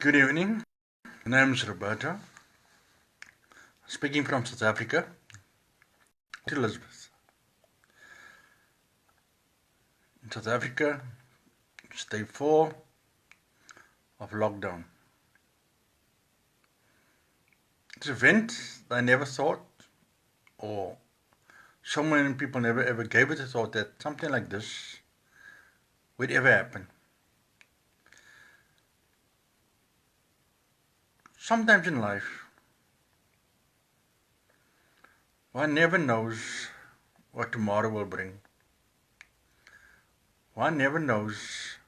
Good evening. My name is Roberto, speaking from South Africa. Elizabeth. In South Africa, it's day 4 of lockdown. It's an event I never thought, or so many people never ever gave it a thought that something like this would ever happen. Sometimes in life, one never knows what tomorrow will bring. One never knows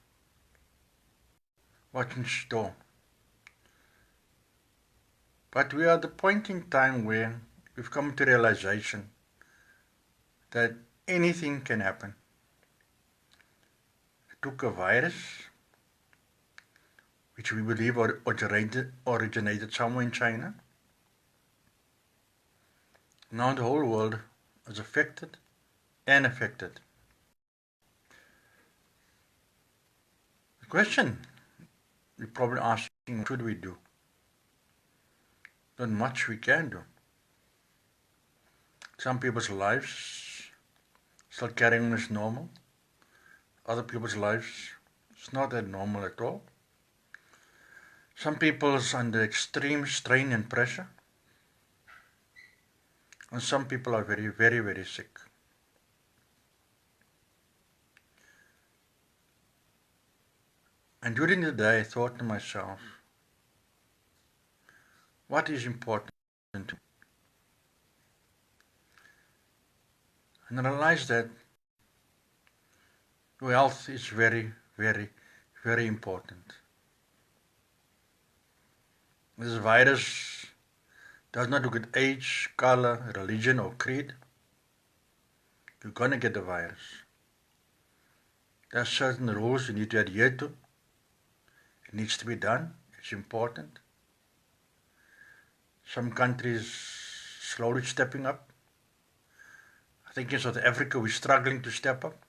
what's in store. But we are at the point in time where we've come to realization that anything can happen. It took a virus, which we believe originated somewhere in China. Now the whole world is affected and affected. The question you're probably asking, what should we do? Not much we can do. Some people's lives still carrying on as normal. Other people's lives it's not that normal at all. Some people's under extreme strain and pressure. And some people are very, very, very sick. And during the day I thought to myself, what is important to me? And I realized that your health is very, very, very important. This virus does not look at age, color, religion, or creed. You're gonna get the virus. There are certain rules you need to adhere to. It needs to be done. It's important. Some countries slowly stepping up. I think in South Africa we're struggling to step up.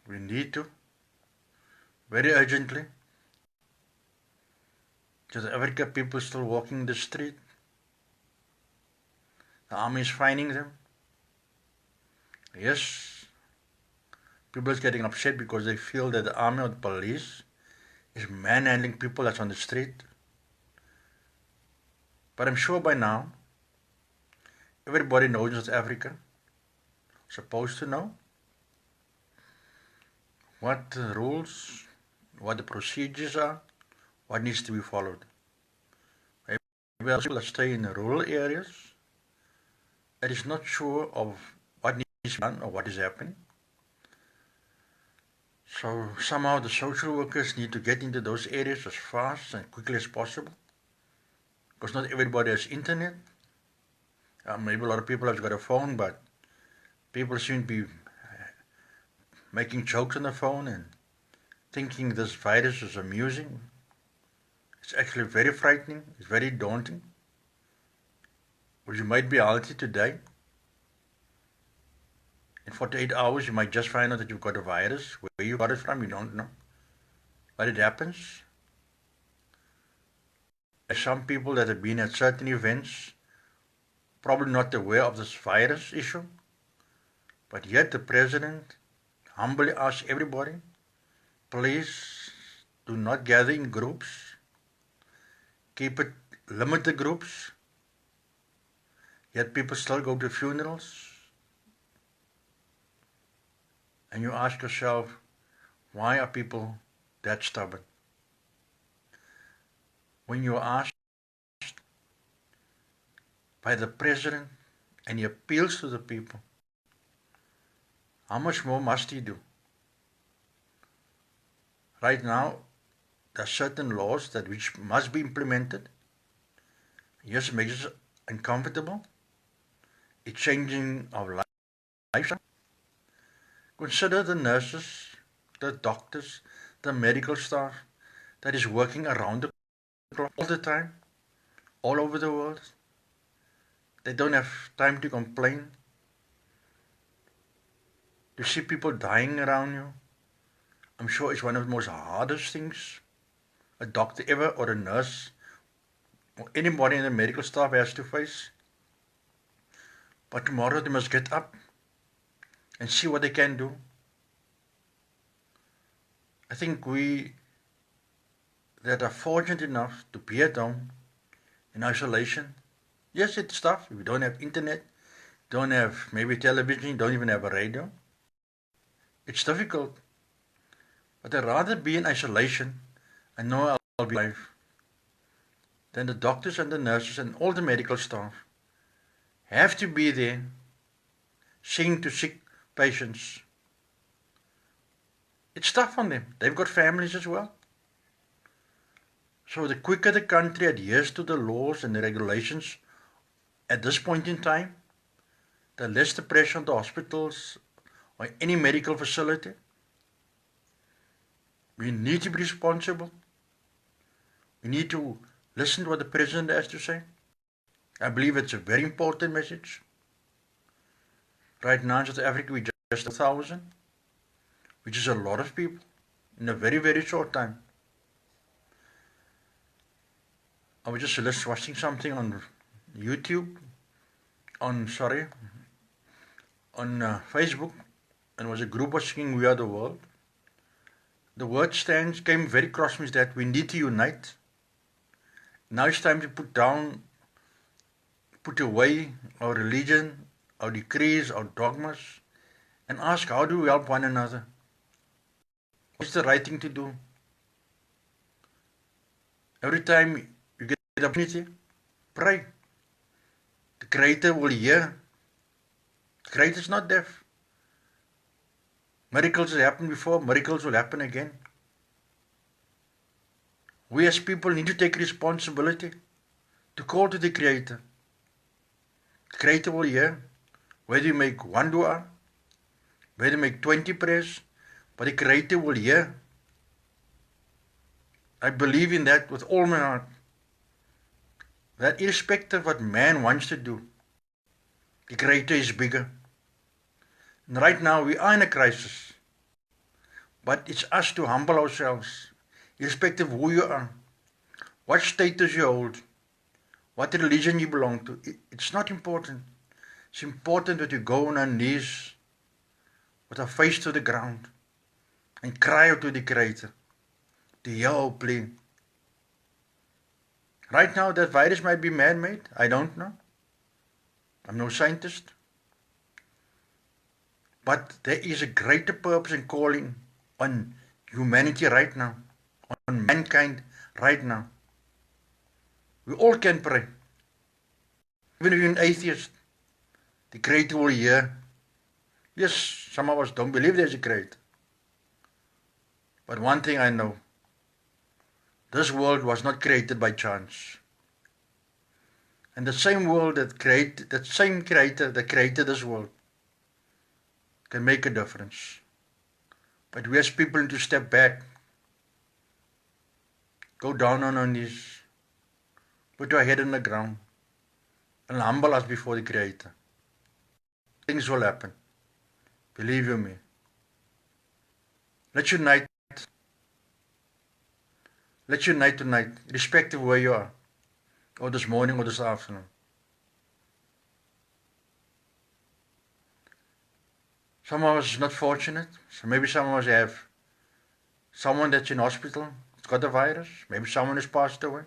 We need to, very urgently. South Africa people still walking the street. The army is finding them. Yes, people are getting upset because they feel that the army or the police is manhandling people that's on the street. But I'm sure by now, everybody knows in South Africa, supposed to know, what the rules, what the procedures are, what needs to be followed. Maybe people that stay in the rural areas that is not sure of what needs to be done or what is happening. So somehow the social workers need to get into those areas as fast and quickly as possible. Because not everybody has internet. Maybe a lot of people have got a phone, but people seem to be making jokes on the phone and thinking this virus is amusing. It's actually very frightening. It's very daunting. Which might be healthy today. In 48 hours, you might just find out that you've got a virus. Where you got it from, you don't know. But it happens. There's some people that have been at certain events, probably not aware of this virus issue. But yet the president humbly asks everybody, please do not gather in groups. Keep it limited groups. Yet people still go to funerals. And you ask yourself, why are people that stubborn? When you are asked by the president and he appeals to the people, how much more must he do? Right now, there are certain laws that which must be implemented. Yes, it makes us uncomfortable. It's changing our lifestyle. Consider the nurses, the doctors, the medical staff that is working around the clock all the time, all over the world. They don't have time to complain. To see people dying around you, I'm sure it's one of the most hardest things a doctor ever or a nurse or anybody in the medical staff has to face. But tomorrow they must get up and see what they can do. I think we that are fortunate enough to be at home in isolation. Yes, it's tough. We don't have internet, don't have maybe television, don't even have a radio. It's difficult. But I'd rather be in isolation and know I'll be alive than the doctors and the nurses and all the medical staff have to be there seeing to sick patients. It's tough on them. They've got families as well. So the quicker the country adheres to the laws and the regulations at this point in time, the less the pressure on the hospitals or any medical facility. We need to be responsible. We need to listen to what the President has to say. I believe it's a very important message. Right now in South Africa we just 1,000, which is a lot of people in a very, very short time. I was just watching something on YouTube, on Facebook, and was a group was singing "We Are the World." The word came very across me that we need to unite. Now it's time to put away our religion, our decrees, our dogmas, and ask how do we help one another? What's the right thing to do? Every time you get the opportunity, pray. The Creator will hear. The Creator is not deaf. Miracles have happened before, miracles will happen again. We as people need to take responsibility to call to the Creator. The Creator will hear, whether you make one dua, whether you make 20 prayers, but the Creator will hear. I believe in that with all my heart. That irrespective of what man wants to do, the Creator is bigger. And right now we are in a crisis. But it's us to humble ourselves, irrespective of who you are, what status you hold, what religion you belong to. It's not important. It's important that you go on our knees with our face to the ground and cry out to the Creator to hear our plea. Right now that virus might be man-made. I don't know. I'm no scientist. But there is a greater purpose and calling on humanity right now, on mankind right now. We all can pray. Even if you're an atheist, the Creator will hear. Yes, some of us don't believe there's a Creator. But one thing I know, this world was not created by chance. And the same world that same Creator that created this world can make a difference. But we as people need to step back, go down on our knees, put our head on the ground, and humble us before the Creator. Things will happen. Believe you me. Let's unite. Let's unite tonight, irrespective of where you are, or this morning or this afternoon. Some of us are not fortunate, so maybe some of us have someone that's in hospital, that's got the virus, maybe someone has passed away.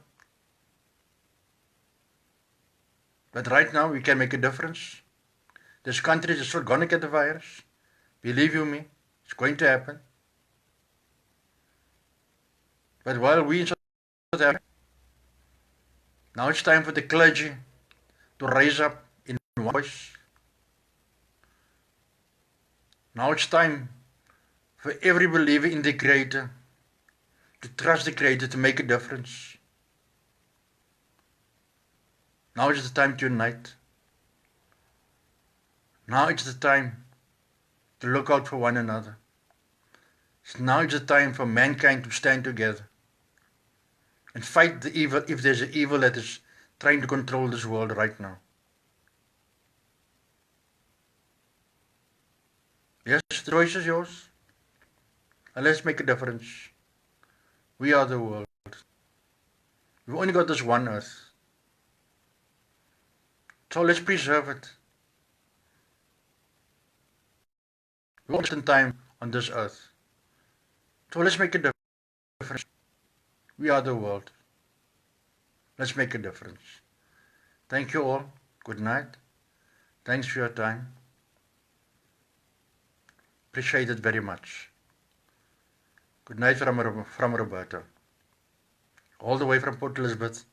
But right now we can make a difference. This country is still going to get the virus. Believe you me, it's going to happen. But while we in South Africa, now it's time for the clergy to raise up in one voice. Now it's time for every believer in the Creator to trust the Creator to make a difference. Now is the time to unite. Now it's the time to look out for one another. Now is the time for mankind to stand together and fight the evil, if there's an evil that is trying to control this world right now. Yes, the choice is yours. And let's make a difference. We are the world. We've only got this one earth. So let's preserve it. We've only got time on this earth. So let's make a difference. We are the world. Let's make a difference. Thank you all. Good night. Thanks for your time. Appreciate it very much. Good night from Roberto. All the way from Port Elizabeth,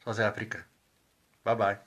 South Africa. Bye-bye.